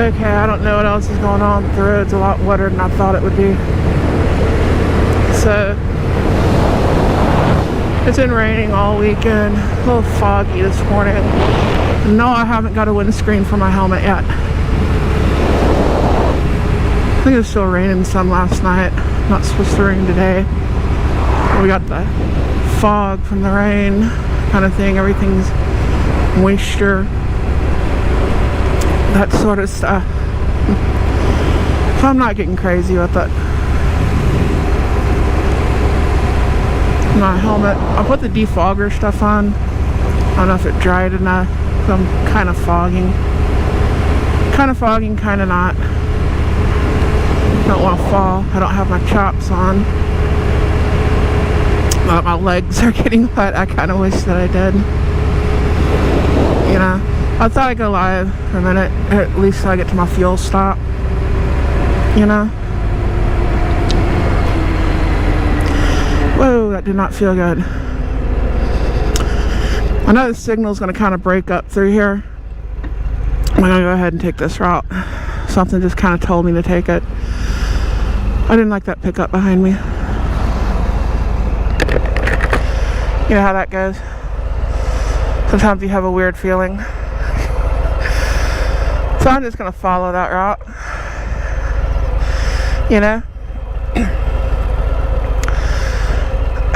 Okay, I don't know what else is going on. The road's a lot wetter than I thought it would be. So, it's been raining all weekend. A little foggy this morning. No, I haven't got a windscreen for my helmet yet. I think it was still raining some last night. Not supposed to rain today. We got the fog from the rain kind of thing. Everything's moisture. That sort of stuff. So I'm not getting crazy with it. My helmet, I put the defogger stuff on. I don't know if it dried enough. So I'm kind of fogging. Kind of fogging, kind of not. Don't want to fall. I don't have my chops on. My legs are getting wet. I kind of wish that I did. You know, I thought I'd go live for a minute, at least till I get to my fuel stop. You know? Whoa, that did not feel good. I know the signal's going to kind of break up through here. I'm going to go ahead and take this route. Something just kind of told me to take it. I didn't like that pickup behind me. You know how that goes? Sometimes you have a weird feeling. So I'm just going to follow that route. You know?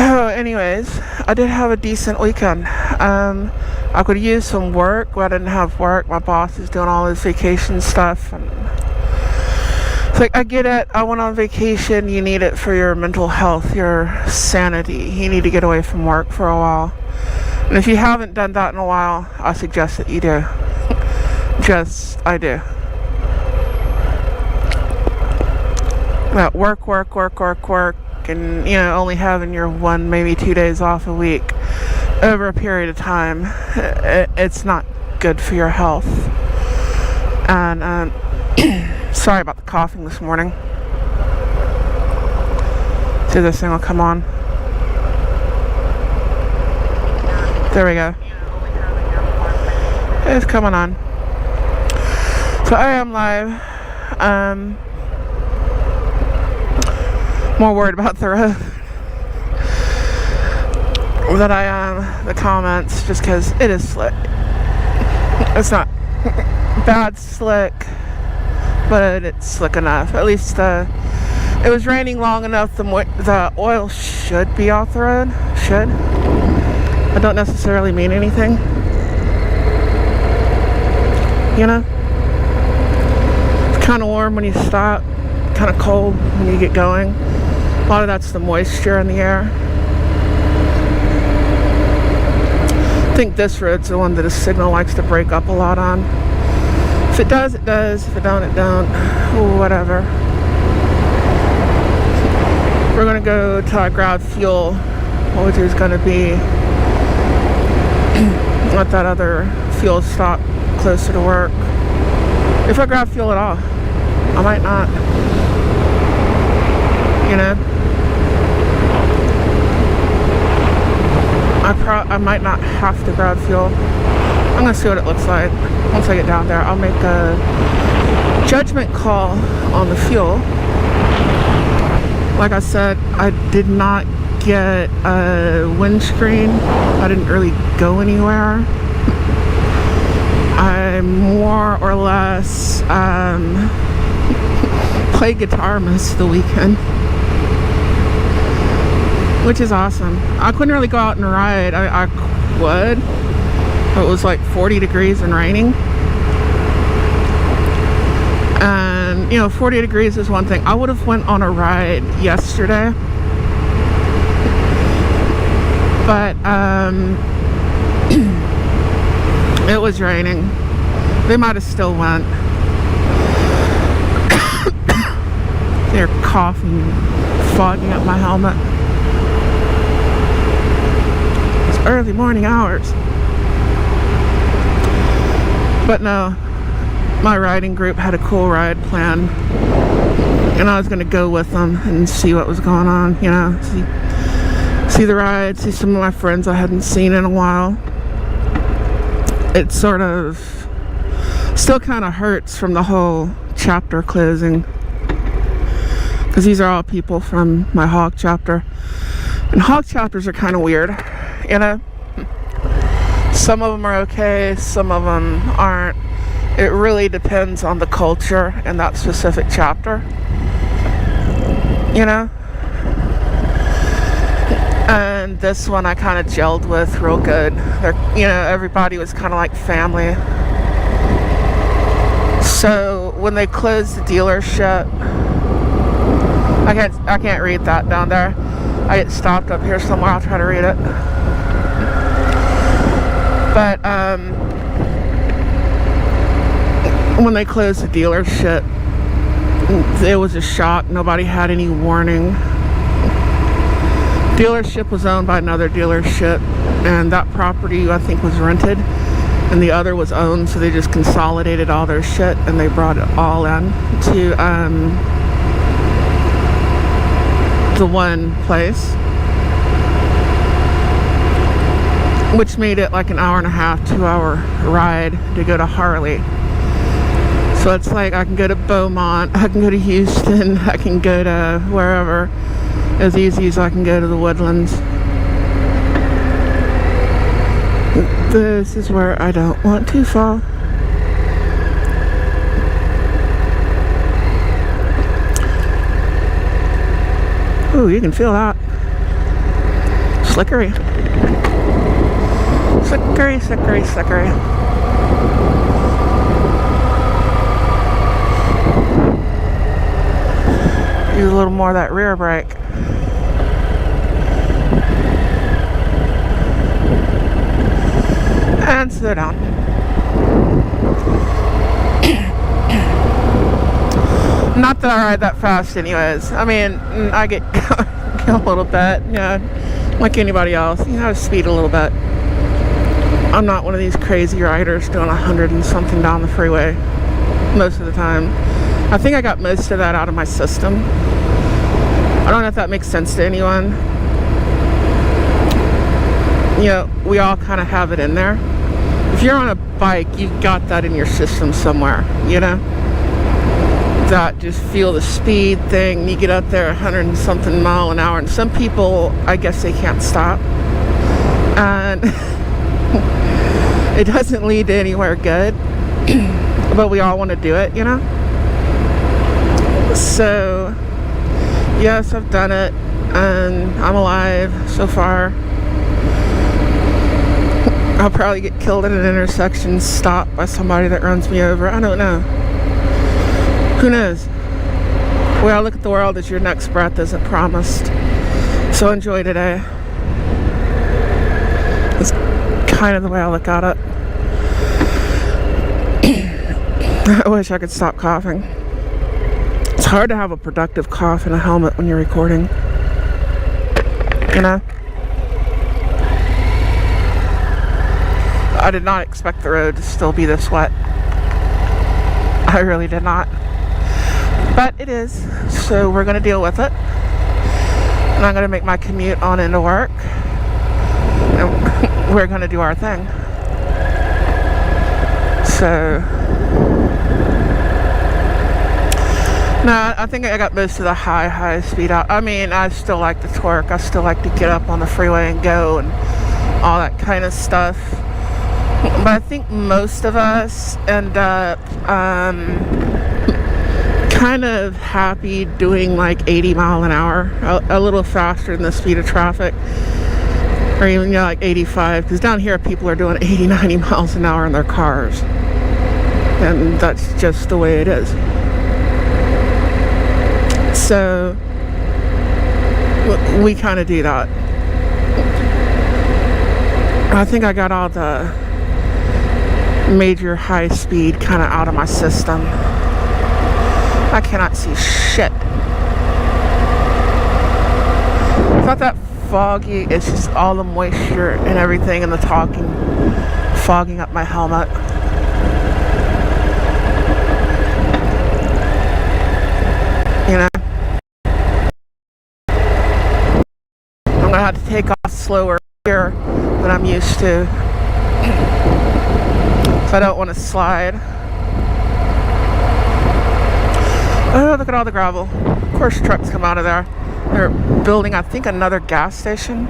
Oh, anyways, I did have a decent weekend. I could use some work, but I didn't have work. My boss is doing all his vacation stuff. And it's like, I get it. I went on vacation. You need it for your mental health, your sanity. You need to get away from work for a while. And if you haven't done that in a while, I suggest that you do. I do. That work, and, you know, only having your 1, maybe 2 days off a week over a period of time, it's not good for your health. And, sorry about the coughing this morning. See if this thing will come on. There we go. It's coming on. So I am live. More worried about the road than I am the comments, just because it is slick. It's not bad slick, but it's slick enough. At least it was raining long enough. The oil should be off the road. Should. I don't necessarily mean anything. You know? It's kind of warm when you stop. Kind of cold when you get going. A lot of that's the moisture in the air. I think this road's the one that a signal likes to break up a lot on. If it does, it does. If it don't, it don't. Whatever. We're gonna go to our grab fuel, which is gonna be at that other fuel stop closer to work. If I grab fuel at all. I might not. You know? I might not have to grab fuel. I'm gonna see what it looks like. Once I get down there, I'll make a judgment call on the fuel. Like I said, I did not get a windscreen. I didn't really go anywhere. I more or less played guitar most of the weekend, which is awesome. I couldn't really go out and ride. I would. It was like 40 degrees and raining. And, you know, 40 degrees is one thing. I would have went on a ride yesterday. But, it was raining. They might have still went. They're coughing, fogging up my helmet. Early morning hours. But no, my riding group had a cool ride plan, and I was going to go with them and see what was going on, you know, see the ride, see some of my friends I hadn't seen in a while. It sort of Still kind of hurts from the whole chapter closing, because these are all people from my hog chapter, and hog chapters are kind of weird, you know. Some of them are okay, some of them aren't. It really depends on the culture in that specific chapter, you know. And this one I kind of gelled with real good. You know, everybody was kind of like family. So when they closed the dealership, I can't read that down there. I get stopped up here somewhere. I'll try to read it. But when they closed the dealership, it was a shock. Nobody had any warning. Dealership was owned by another dealership, and that property I think was rented, and the other was owned, so they just consolidated all their shit and they brought it all in to the one place, which made it like an hour and a half, 2-hour ride to go to Harley. So it's like I can go to Beaumont, I can go to Houston, I can go to wherever as easy as I can go to the Woodlands. This is where I don't want to fall. Ooh, you can feel that. Slickery. Slickery, slickery, slickery. Use a little more of that rear brake. And slow down. Not that I ride that fast anyways. I mean, I get a little bit, yeah, like anybody else. You know, I speed a little bit. I'm not one of these crazy riders doing 100 and something down the freeway most of the time. I think I got most of that out of my system. I don't know if that makes sense to anyone. You know, we all kind of have it in there. If you're on a bike, you've got that in your system somewhere, you know? That just feel the speed thing. You get up there 100 and something mile an hour, and some people, I guess they can't stop. And it doesn't lead to anywhere good. But we all want to do it, you know? So, yes, I've done it, and I'm alive so far. I'll probably get killed at an intersection, stopped by somebody that runs me over. I don't know. Who knows? The way I look at the world is your next breath isn't promised. So enjoy today. It's kind of the way I look at it. I wish I could stop coughing. It's hard to have a productive cough in a helmet when you're recording. You know? I did not expect the road to still be this wet. I really did not. But it is, so we're going to deal with it. And I'm going to make my commute on into work. And we're going to do our thing. So, no, I think I got most of the high speed out. I mean, I still like the torque. I still like to get up on the freeway and go and all that kind of stuff. But I think most of us end up kind of happy doing like 80 mile an hour, a little faster than the speed of traffic, or even, you know, like 85, because down here people are doing 80, 90 miles an hour in their cars, and that's just the way it is. So we kind of do that. I think I got all the major high speed kind of out of my system. I cannot see shit. It's not that foggy, it's just all the moisture and everything and the talking fogging up my helmet. You know? I'm gonna have to take off slower here than I'm used to. So I don't want to slide. Oh, look at all the gravel. Of course trucks come out of there. They're building, I think, another gas station.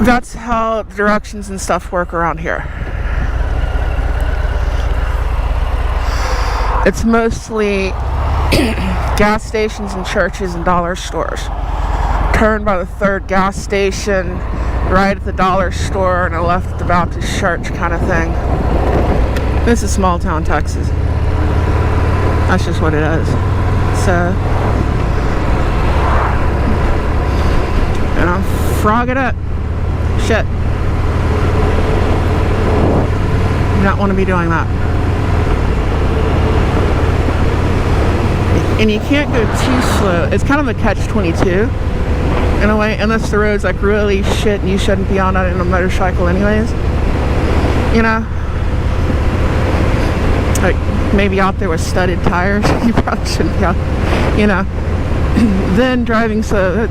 That's how directions and stuff work around here. It's mostly gas stations and churches and dollar stores. Turn by the third gas station, right at the dollar store, and a left at the Baptist church kind of thing. This is small town Texas. That's just what it is. So, and I'm frogging up. Shit. You don't want to be doing that. And you can't go too slow. It's kind of a catch-22 in a way, unless the road's like really shit and you shouldn't be on it in a motorcycle anyways. You know? Like maybe out there with studded tires. You probably shouldn't be out, you know. Then driving slow,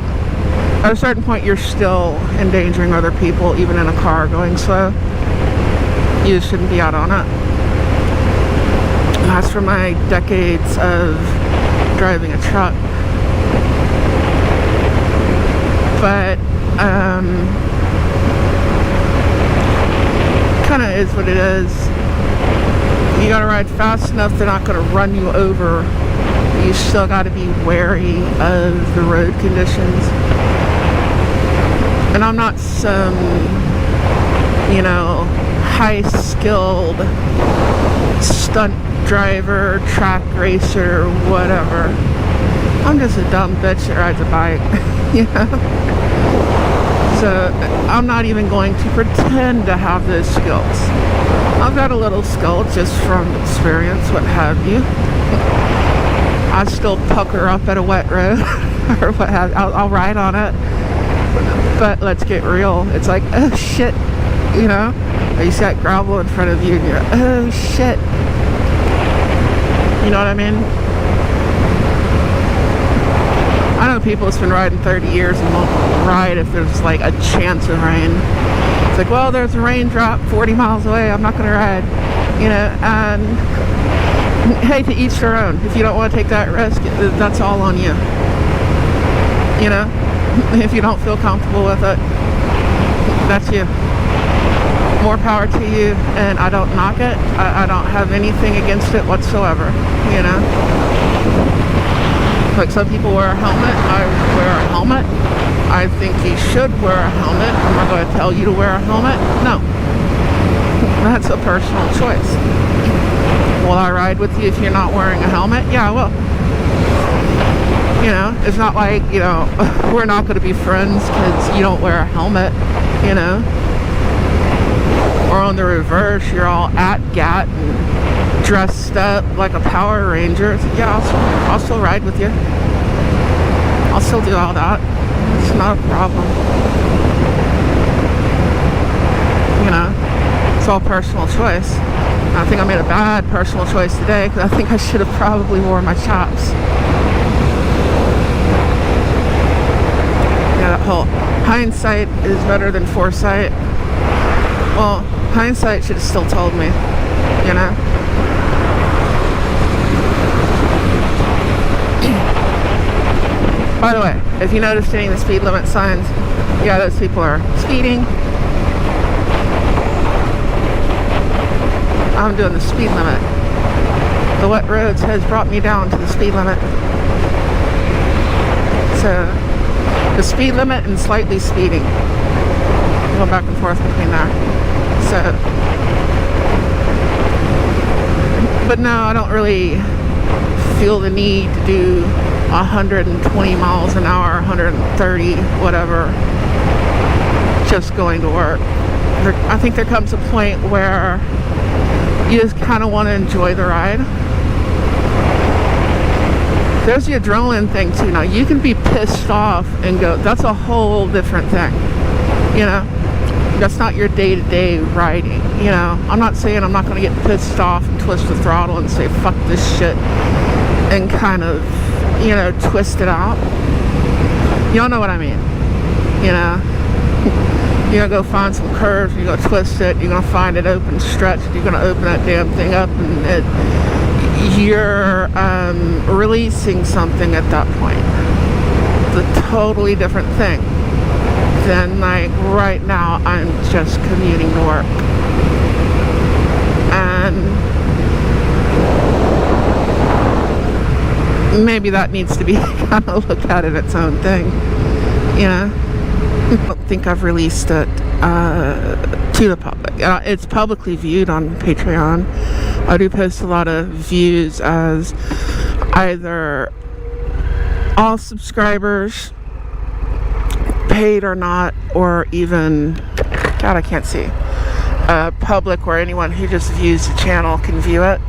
at a certain point you're still endangering other people, even in a car going slow. You just shouldn't be out on it. That's from my decades of driving a truck. But kind of is what it is. You gotta ride fast enough they're not gonna run you over. You still gotta be wary of the road conditions. And I'm not some, you know, high-skilled stunt driver, track racer, whatever. I'm just a dumb bitch that rides a bike, you know? So I'm not even going to pretend to have those skills. I've got a little skill just from experience, what have you. I still pucker up at a wet road or what have you. I'll ride on it. But let's get real. It's like, oh shit, you know? You see that gravel in front of you and you're, oh shit. You know what I mean? I know people that's been riding 30 years and won't ride if there's like a chance of rain. It's like, well, there's a raindrop 40 miles away, I'm not gonna ride. You know, and hey, to each their own. If you don't want to take that risk, that's all on you. You know? If you don't feel comfortable with it, that's you. More power to you, and I don't knock it. I don't have anything against it whatsoever, you know? Like some people wear a helmet, I wear a helmet. I think you should wear a helmet. Am I going to tell you to wear a helmet? No. That's a personal choice. Will I ride with you if you're not wearing a helmet? Yeah, I will. You know, it's not like, you know, we're not going to be friends because you don't wear a helmet, you know. Or on the reverse, you're all at GAT and dressed up like a Power Ranger. Yeah, I'll still ride with you. I'll still do all that. It's not a problem. You know, it's all personal choice. I think I made a bad personal choice today because I think I should have probably worn my chops. Yeah, that whole hindsight is better than foresight. Well, hindsight should have still told me, you know? By the way, if you notice any of the speed limit signs, yeah, those people are speeding. I'm doing the speed limit. The wet roads has brought me down to the speed limit. So, the speed limit and slightly speeding. Going back and forth between there. So, but no, I don't really feel the need to do 120 miles an hour, 130, whatever, just going to work. I think there comes a point where you just kind of want to enjoy the ride. There's the adrenaline thing too. Now you can be pissed off and go, that's a whole different thing, you know? That's not your day-to-day riding, you know? I'm not saying I'm not going to get pissed off and twist the throttle and say, fuck this shit, and kind of, you know, twist it out. Y'all know what I mean, you know? You're gonna go find some curves, you're gonna twist it, you're gonna find it open, stretched, you're gonna open that damn thing up, and you're releasing something at that point. It's a totally different thing than like right now I'm just commuting to work. And maybe that needs to be kind of looked at in its own thing. I don't think I've released it to the public. It's publicly viewed on Patreon. I do post a lot of views as either all subscribers, paid or not, or even, God, I can't see, public, where anyone who just views the channel can view it.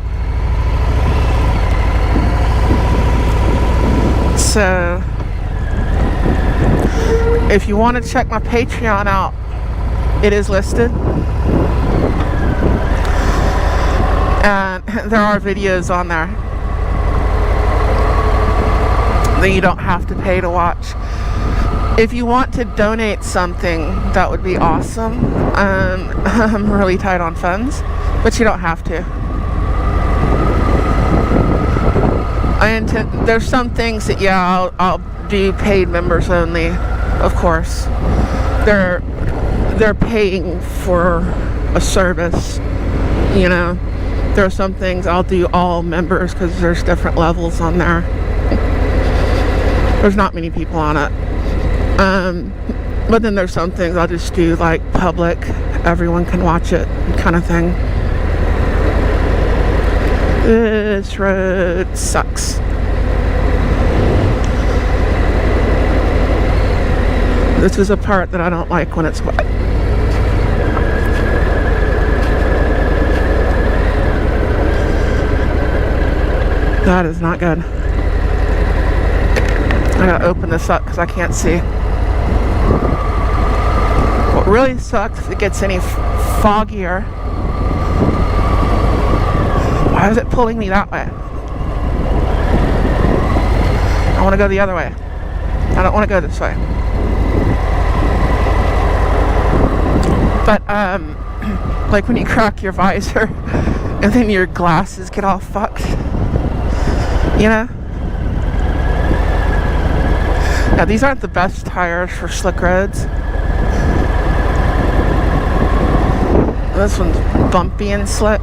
So if you want to check my Patreon out, it is listed. And there are videos on there that you don't have to pay to watch. If you want to donate something, that would be awesome. I'm really tight on funds, but you don't have to. There's some things that, yeah, I'll do paid members only, of course. They're paying for a service, There are some things I'll do all members because there's different levels on there. There's not many people on it. But then there's some things I'll just do like public, everyone can watch it kind of thing. This road sucks. This is a part that I don't like when it's wet. That is not good. I gotta open this up because I can't see. What really sucks if it gets any foggier. Why is it pulling me that way? I want to go the other way. I don't want to go this way. But like when you crack your visor and then your glasses get all fucked. Now these aren't the best tires for slick roads. This one's bumpy and slick.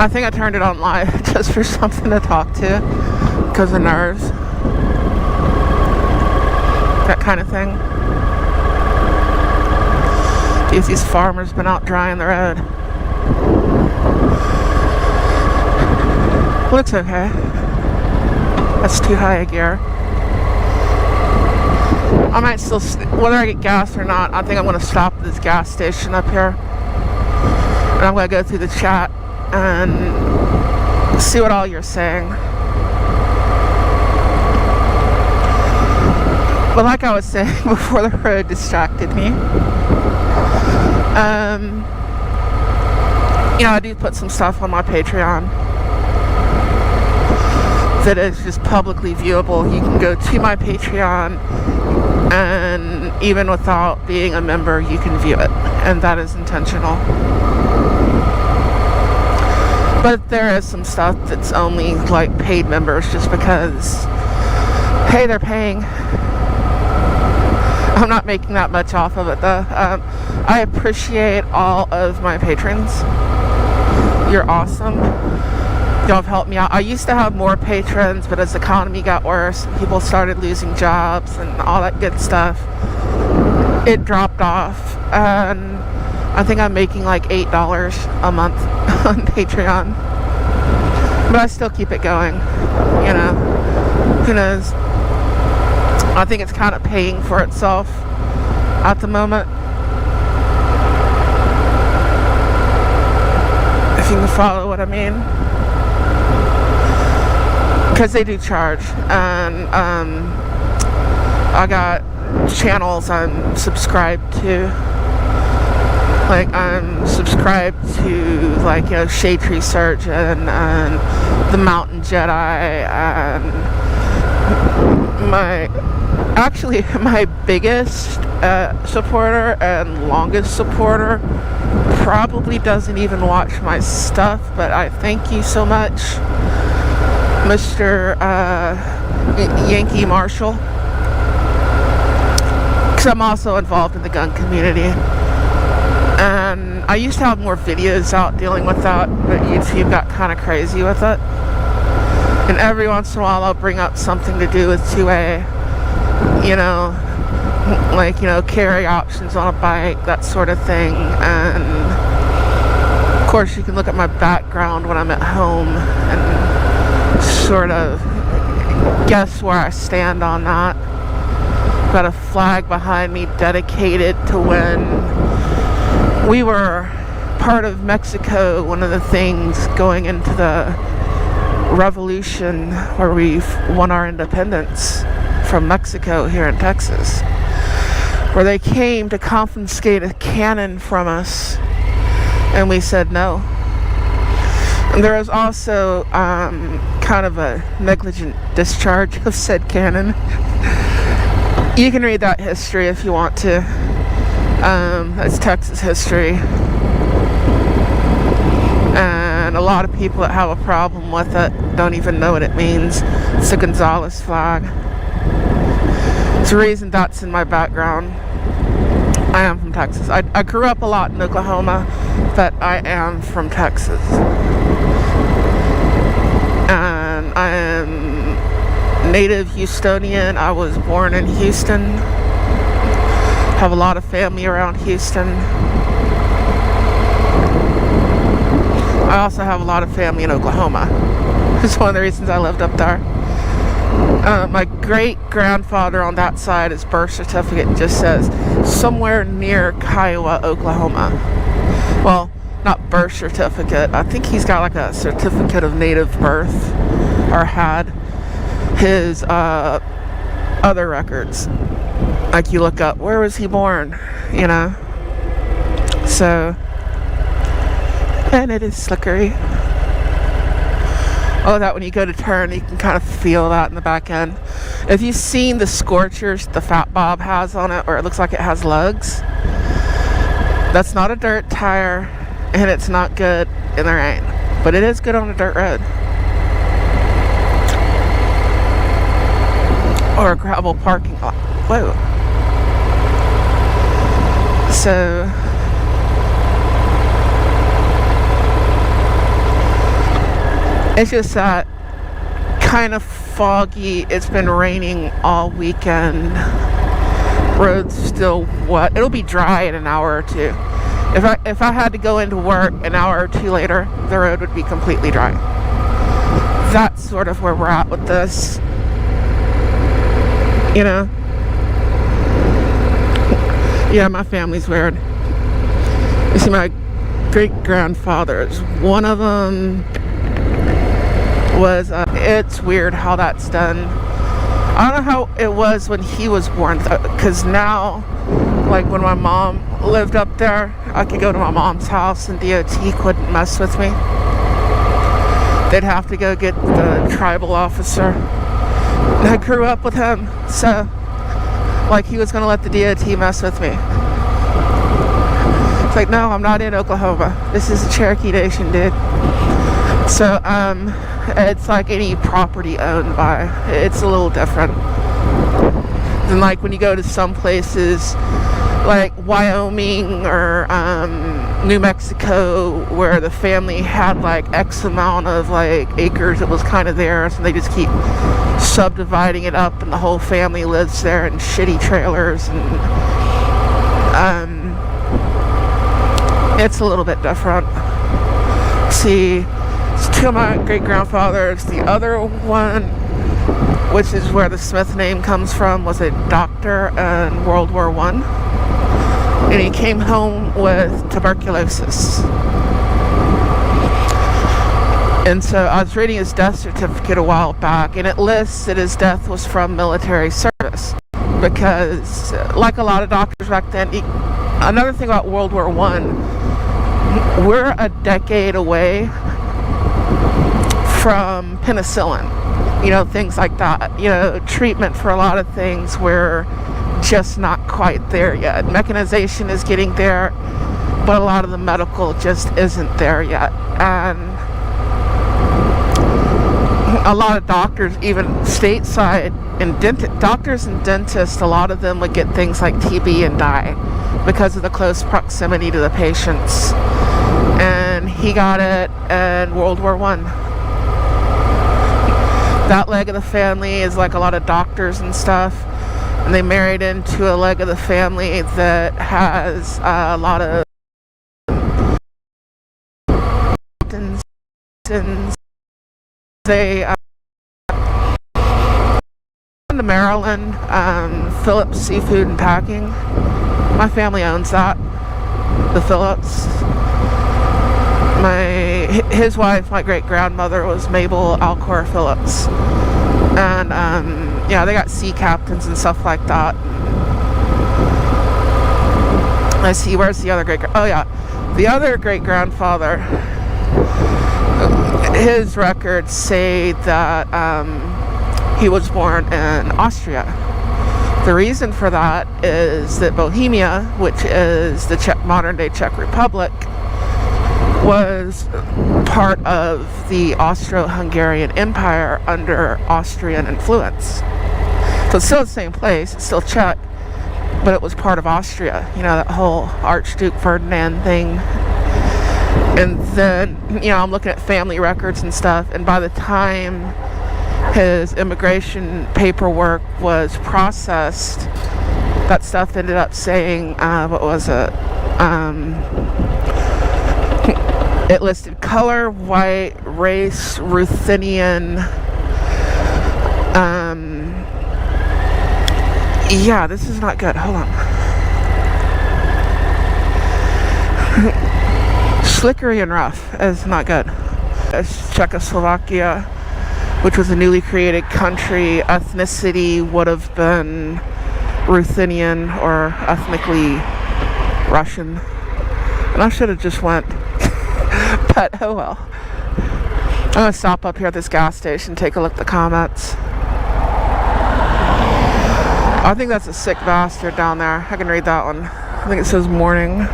I think I turned it on live just for something to talk to because of nerves. That kind of thing. These farmers been out drying the road. Looks okay. That's too high a gear. I might still, whether I get gas or not, I think I'm going to stop at this gas station up here. And I'm going to go through the chat and see what all you're saying. But like I was saying before the road distracted me, I do put some stuff on my Patreon that is just publicly viewable. You can go to my Patreon, and even without being a member, you can view it, and that is intentional. But there is some stuff that's only like paid members, just because, hey, they're paying. I'm not making that much off of it though. I appreciate all of my patrons. You're awesome. Y'all have helped me out. I used to have more patrons, but as the economy got worse, people started losing jobs and all that good stuff, it dropped off. And I think I'm making like $8 a month on Patreon. But I still keep it going. Who knows? I think it's kind of paying for itself at the moment. If you can follow what I mean. Because they do charge. And I got channels I'm subscribed to. Like, I'm subscribed to, Shade Tree Surgeon and The Mountain Jedi and Actually, my biggest supporter and longest supporter probably doesn't even watch my stuff, but I thank you so much, Mr. Yankee Marshall, because I'm also involved in the gun community. And I used to have more videos out dealing with that, but YouTube got kind of crazy with it. And every once in a while I'll bring up something to do with 2A, you know, like, you know, carry options on a bike, that sort of thing. And of course you can look at my background when I'm at home and sort of guess where I stand on that. Got a flag behind me dedicated to when we were part of Mexico, one of the things going into the revolution where we won our independence from Mexico here in Texas, where they came to confiscate a cannon from us, and we said no. And there was also kind of a negligent discharge of said cannon. You can read that history if you want to. That's Texas history. And a lot of people that have a problem with it don't even know what it means. It's the Gonzales flag. It's the reason that's in my background. I am from Texas. I grew up a lot in Oklahoma, but I am from Texas. And I am native Houstonian. I was born in Houston. Have a lot of family around Houston. I also have a lot of family in Oklahoma. It's one of the reasons I lived up there. My great-grandfather on that side, his birth certificate just says somewhere near Kiowa, Oklahoma. Well, not birth certificate. I think he's got like a certificate of native birth, or had. His other records. Like you look up, where was he born? You know? So, and it is slickery. Oh, that when you go to turn, you can kind of feel that in the back end. If you've seen the Scorchers the Fat Bob has on it, or it looks like it has lugs, that's not a dirt tire, and it's not good in the rain. But it is good on a dirt road. Or a gravel parking lot. Whoa. So, it's just that kind of foggy. It's been raining all weekend. Road's still wet. It'll be dry in an hour or two. If I had to go into work an hour or two later, the road would be completely dry. That's sort of where we're at with this. You know? Yeah, my family's weird. You see, my great-grandfathers, one of them was, it's weird how that's done. I don't know how it was when he was born, because now, like when my mom lived up there, I could go to my mom's house and DOT couldn't mess with me. They'd have to go get the tribal officer. And I grew up with him, so like he was gonna let the DOT mess with me. It's like, no, I'm not in Oklahoma. This is the Cherokee Nation, dude. So, it's like any property owned by. It's a little different than like when you go to some places like Wyoming or New Mexico, where the family had like X amount of like acres that was kind of theirs, and they just keep subdividing it up, and the whole family lives there in shitty trailers, and it's a little bit different. See, it's two of my great-grandfathers. The other one, which is where the Smith name comes from, was a doctor in World War I, and he came home with tuberculosis. And so I was reading his death certificate a while back, and it lists that his death was from military service. Because, like a lot of doctors back then, another thing about World War I, we're a decade away from penicillin. things like that. Treatment for a lot of things we're just not quite there yet. Mechanization is getting there, but a lot of the medical just isn't there yet. And a lot of doctors, even stateside, and doctors and dentists, a lot of them would get things like TB and die because of the close proximity to the patients. And he got it in World War I. That leg of the family is like a lot of doctors and stuff, and they married into a leg of the family that has a lot of they to Maryland, Phillips Seafood and Packing. My family owns that, the Phillips. His wife, my great grandmother, was Mabel Alcor Phillips, and they got sea captains and stuff like that. I see. Where's the other the other great grandfather. His records say that he was born in Austria. The reason for that is that Bohemia, which is the modern-day Czech Republic, was part of the Austro-Hungarian Empire under Austrian influence. So it's still the same place, it's still Czech, but it was part of Austria. That whole Archduke Ferdinand thing. And then, I'm looking at family records and stuff, and by the time his immigration paperwork was processed, that stuff ended up saying, what was it? It listed color, white, race, Ruthenian. This is not good. Hold on. Slickery and rough is not good. It's Czechoslovakia, which was a newly created country. Ethnicity would have been Ruthenian or ethnically Russian. And I should have just went. But oh well. I'm gonna stop up here at this gas station, take a look at the comments. I think that's a sick bastard down there. I can read that one. I think it says morning.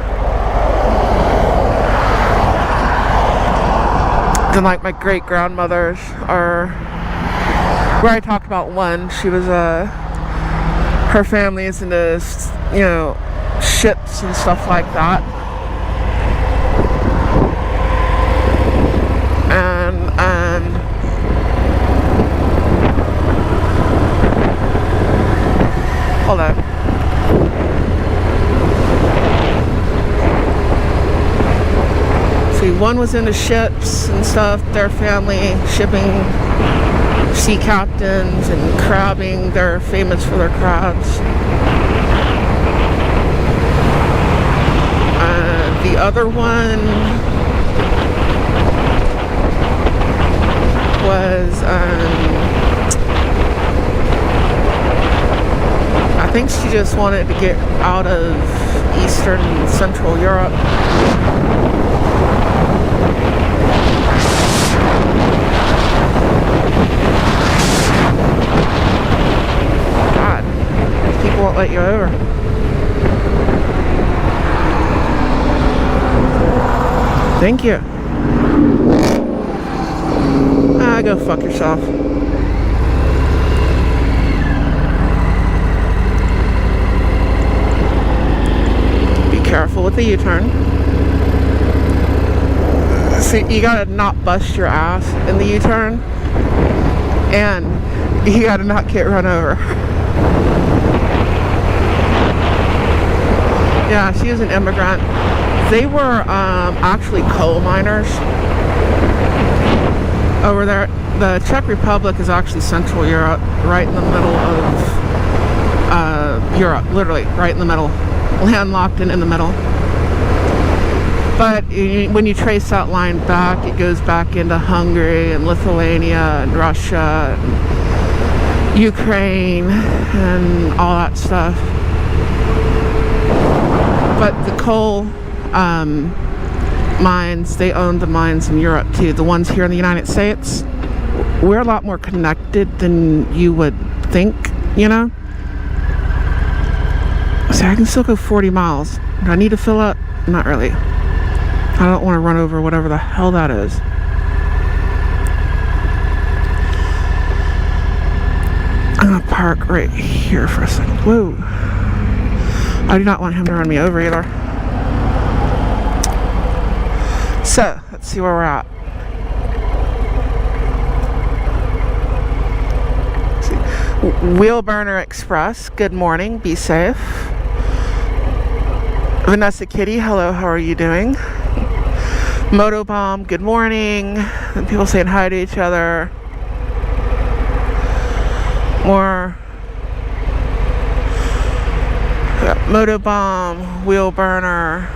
Then like my great grandmothers are where I talked about one. She was her family is into ships and stuff like that. Hold on. See, one was into ships and stuff, their family shipping, sea captains and crabbing. They're famous for their crabs. The other one was I think she just wanted to get out of Eastern and Central Europe. God, people won't let you over. Thank you. Go fuck yourself. Careful with the U-turn. See, you gotta not bust your ass in the U-turn, and you gotta not get run over. Yeah, she was an immigrant. They were actually coal miners over there. The Czech Republic is actually Central Europe, right in the middle of Europe, literally right in the middle. Landlocked and in the middle. But when you trace that line back, it goes back into Hungary and Lithuania and Russia and Ukraine and all that stuff. But the coal mines, they owned the mines in Europe too. The ones here in the United States we're a lot more connected than you would think, you know? So I can still go 40 miles. Do I need to fill up? Not really. I don't want to run over whatever the hell that is. I'm gonna park right here for a second. Whoa. I do not want him to run me over either. So, let's see where we're at. Wheel Burner Express, good morning, be safe. Vanessa Kitty, hello, how are you doing? Motobomb, good morning. And people saying hi to each other. More Motobomb, Wheel Burner.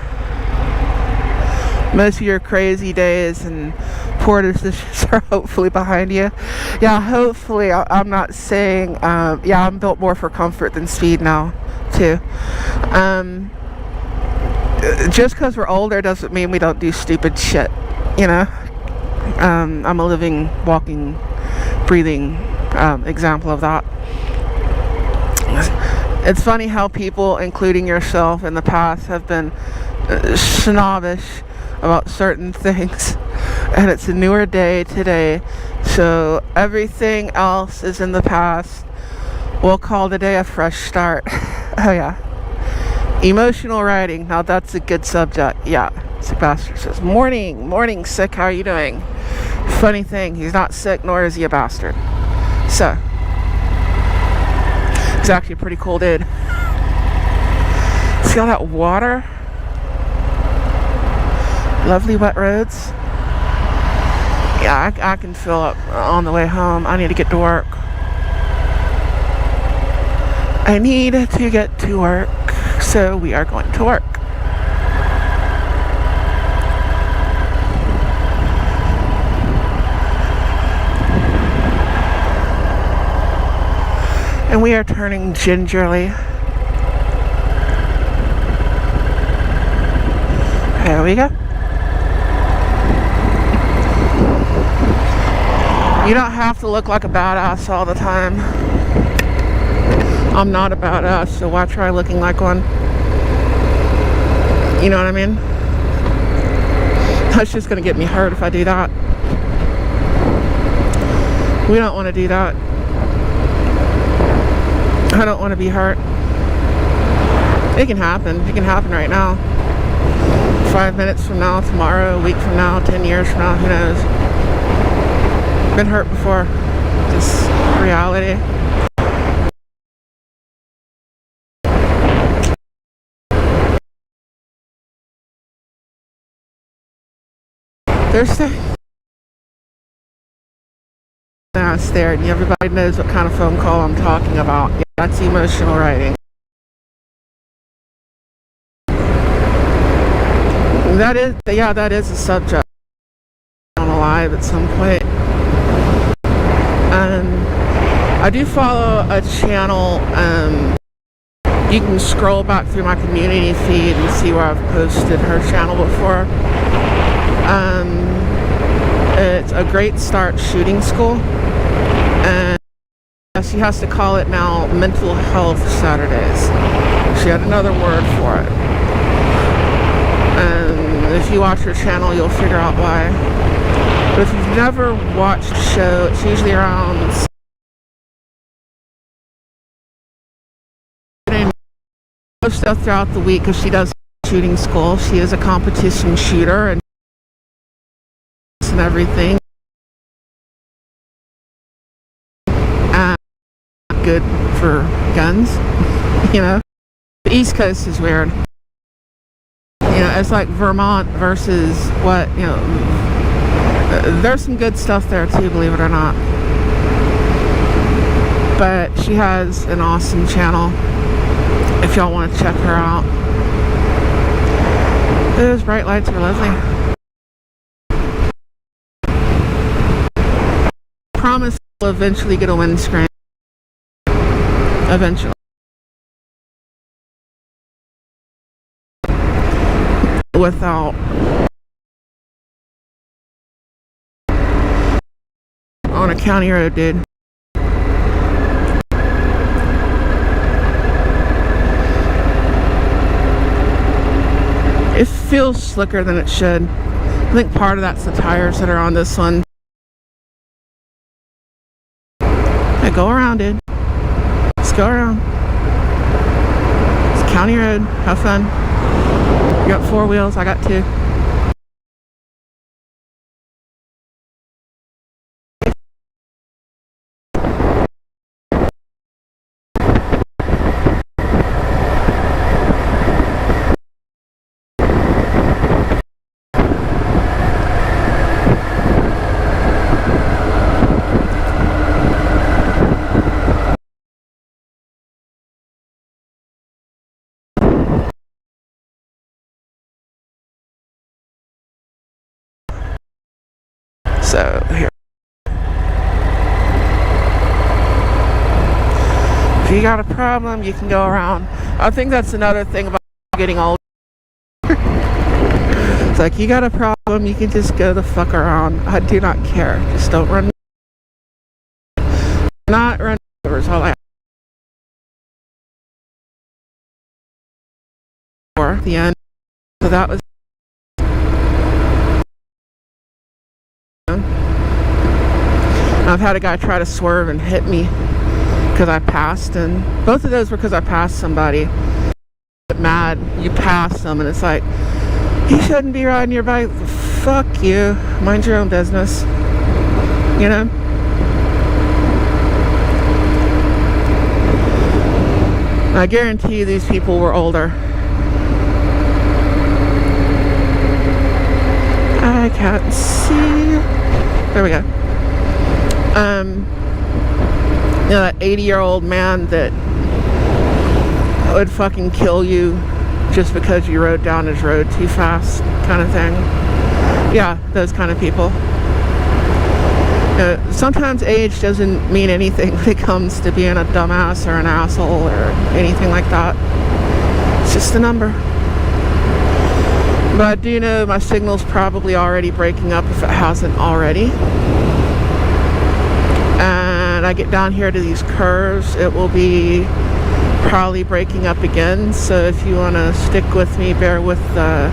Most of your crazy days and poor decisions are hopefully behind you. Yeah, hopefully. I'm not saying, yeah, I'm built more for comfort than speed now, too. Just because we're older doesn't mean we don't do stupid shit, you know? I'm a living, walking, breathing example of that. It's funny how people, including yourself in the past, have been snobbish about certain things, and it's a newer day today, so everything else is in the past. We'll call today a fresh start. Oh yeah. Emotional writing, now that's a good subject. Yeah. Sick bastard says, morning sick, how are you doing? Funny thing, he's not sick nor is he a bastard. So he's actually a pretty cool dude. See all that water? Lovely wet roads. Yeah, I can fill up on the way home. I need to get to work. I need to get to work, so we are going to work. And we are turning gingerly. There we go. You don't have to look like a badass all the time. I'm not a badass, so why try looking like one? You know what I mean? That's just gonna get me hurt if I do that. We don't want to do that. I don't want to be hurt. It can happen. It can happen right now. 5 minutes from now, tomorrow, a week from now, 10 years from now, who knows? Been hurt before. Just reality. There's downstairs, and everybody knows what kind of phone call I'm talking about. Yeah, that's emotional writing. That is a subject on a live at some point. I do follow a channel. You can scroll back through my community feed and see where I've posted her channel before. It's a Great Start Shooting School, and she has to call it now Mental Health Saturdays. She had another word for it. If you watch her channel, you'll figure out why. But if you've never watched the show, it's usually around most stuff throughout the week because she does shooting school. She is a competition shooter and everything. Good for guns, you know. The East Coast is weird. You know, it's like Vermont versus what, you know, there's some good stuff there too, believe it or not. But she has an awesome channel if y'all want to check her out. Those bright lights are lovely. Promise we'll eventually get a windscreen. Eventually. Without on a county road, dude. It feels slicker than it should. I think part of that's the tires that are on this one. Hey, go around, dude. Let's go around. It's county road. Have fun. You got 4 wheels. I got 2. So here, if you got a problem, you can go around. I think that's another thing about getting old. It's like, you got a problem, you can just go the fuck around. I do not care. Just don't run. Not run over is all I for the end. So that was. I've had a guy try to swerve and hit me because I passed, and both of those were because I passed somebody. Get mad, you pass them, and it's like, you shouldn't be riding your bike. Fuck you. Mind your own business. You know? I guarantee you these people were older. I can't see. There we go. You know, that 80-year-old man that would fucking kill you just because you rode down his road too fast, kind of thing. Yeah, those kind of people. Sometimes age doesn't mean anything when it comes to being a dumbass or an asshole or anything like that. It's just a number. But I do know my signal's probably already breaking up if it hasn't already. And I get down here to these curves, it will be probably breaking up again. So if you want to stick with me, bear with the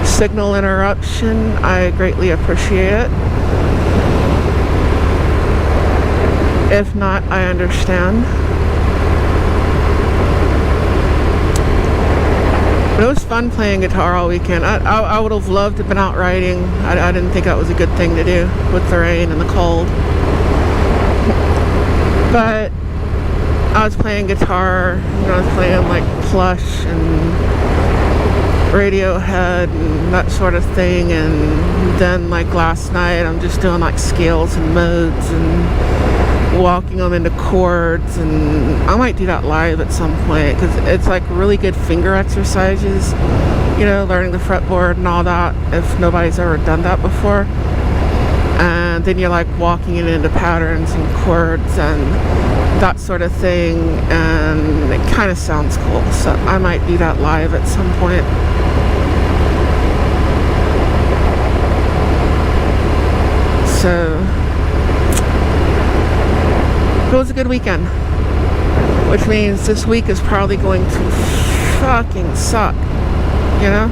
signal interruption. I greatly appreciate it. If not, I understand. But it was fun playing guitar all weekend. I would have loved to have been out riding. I didn't think that was a good thing to do with the rain and the cold. But I was playing guitar, and I was playing like Plush and Radiohead and that sort of thing, and then like last night I'm just doing like scales and modes and walking them into chords, and I might do that live at some point because it's like really good finger exercises, you know, learning the fretboard and all that if nobody's ever done that before. And then you're like walking it into patterns and chords and that sort of thing, and it kind of sounds cool, so I might do that live at some point. So it was a good weekend, which means this week is probably going to fucking suck, you know?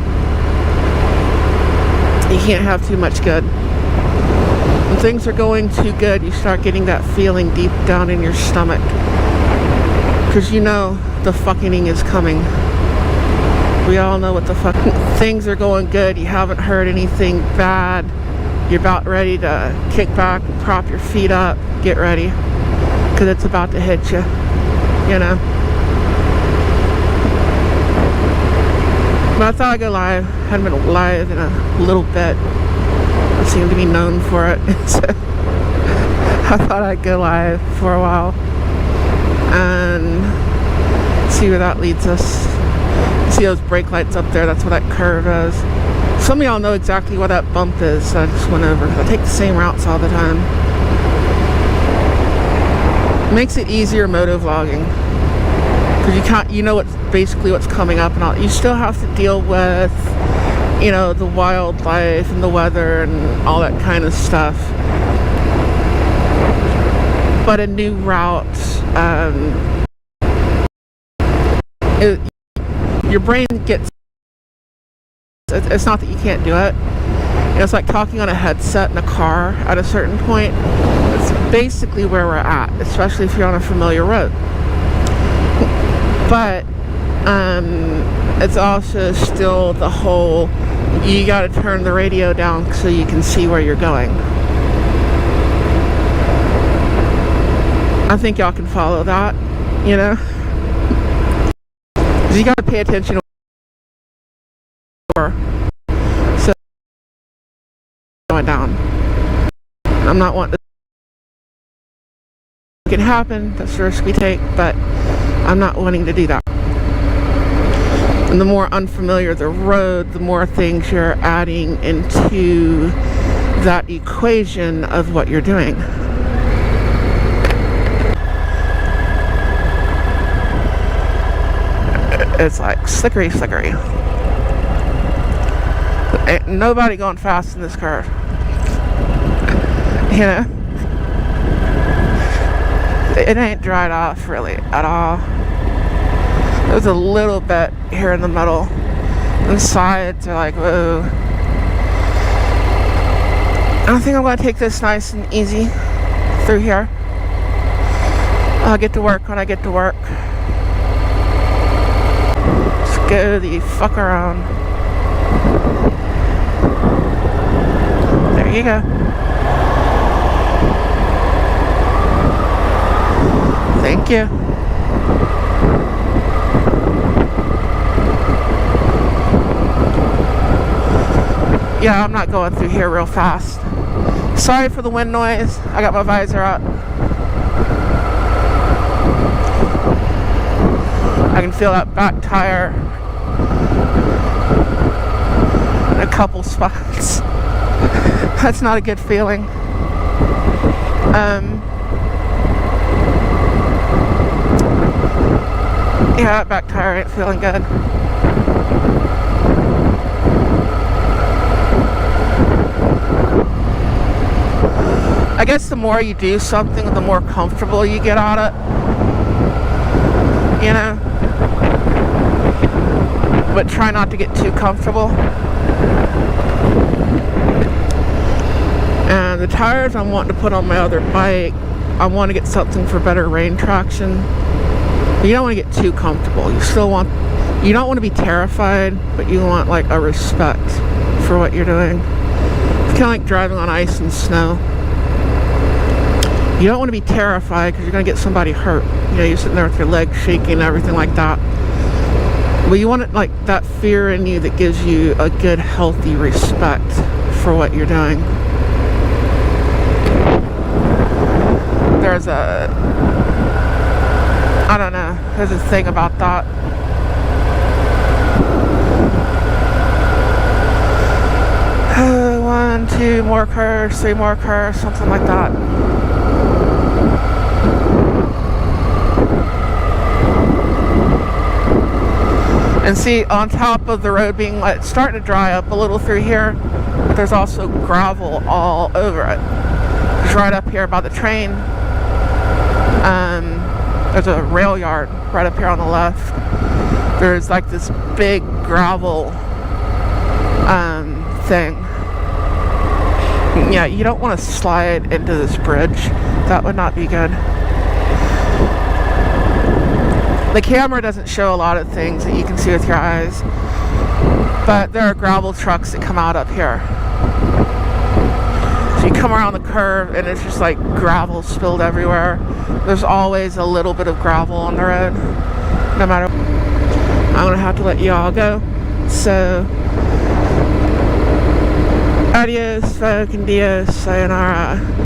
You can't have too much good. When things are going too good, you start getting that feeling deep down in your stomach. Because you know the fucking is coming. We all know what the fuck. Things are going good, you haven't heard anything bad. You're about ready to kick back and prop your feet up. Get ready. Because it's about to hit you. You know? But I thought I'd go live. Hadn't been live in a little bit. I seem to be known for it. So I thought I'd go live for a while and see where that leads us. See those brake lights up there? That's what that curve is. Some of y'all know exactly what that bump is, so I just went over. I take the same routes all the time. It makes it easier moto vlogging because you know what's coming up, and all. You still have to deal with, you know, the wildlife and the weather and all that kind of stuff. but a new route. Your brain gets, it's not that you can't do it. It's like talking on a headset in a car at a certain point. It's basically where we're at, especially if you're on a familiar road. But it's also still the whole, you got to turn the radio down so you can see where you're going. I think y'all can follow that, you know? You got to pay attention to so going down. I'm not wanting to, it can happen, that's the risk we take, but I'm not wanting to do that. And the more unfamiliar the road, the more things you're adding into that equation of what you're doing. It's like slickery. Ain't nobody going fast in this curve. You know? It ain't dried off really at all. There's a little bit here in the middle. The sides are like, whoa. I think I'm going to take this nice and easy through here. I'll get to work when I get to work. Let's go the fuck around. There you go. Thank you. Yeah, I'm not going through here real fast. Sorry for the wind noise. I got my visor up. I can feel that back tire in a couple spots. That's not a good feeling. Yeah, that back tire ain't feeling good. I guess the more you do something, the more comfortable you get at it. You know? But try not to get too comfortable. And the tires I'm wanting to put on my other bike, I want to get something for better rain traction. You don't want to get too comfortable. You don't want to be terrified, but you want like a respect for what you're doing. It's kind of like driving on ice and snow. You don't want to be terrified because you're going to get somebody hurt. You know, you're sitting there with your legs shaking and everything like that. But you want it like that fear in you that gives you a good, healthy respect for what you're doing. There's a thing about that. One, two more curves, three more curves, something like that. And see, on top of the road being like, it's starting to dry up a little through here, but there's also gravel all over it. It's right up here by the train. There's a rail yard right up here on the left. There's like this big gravel thing. Yeah, you don't want to slide into this bridge. That would not be good. The camera doesn't show a lot of things that you can see with your eyes, but there are gravel trucks that come out up here. So you come around the curve and it's just like gravel spilled everywhere. There's always a little bit of gravel on the road, no matter. I'm gonna have to let you all go. So, adios, fucking dios, sayonara.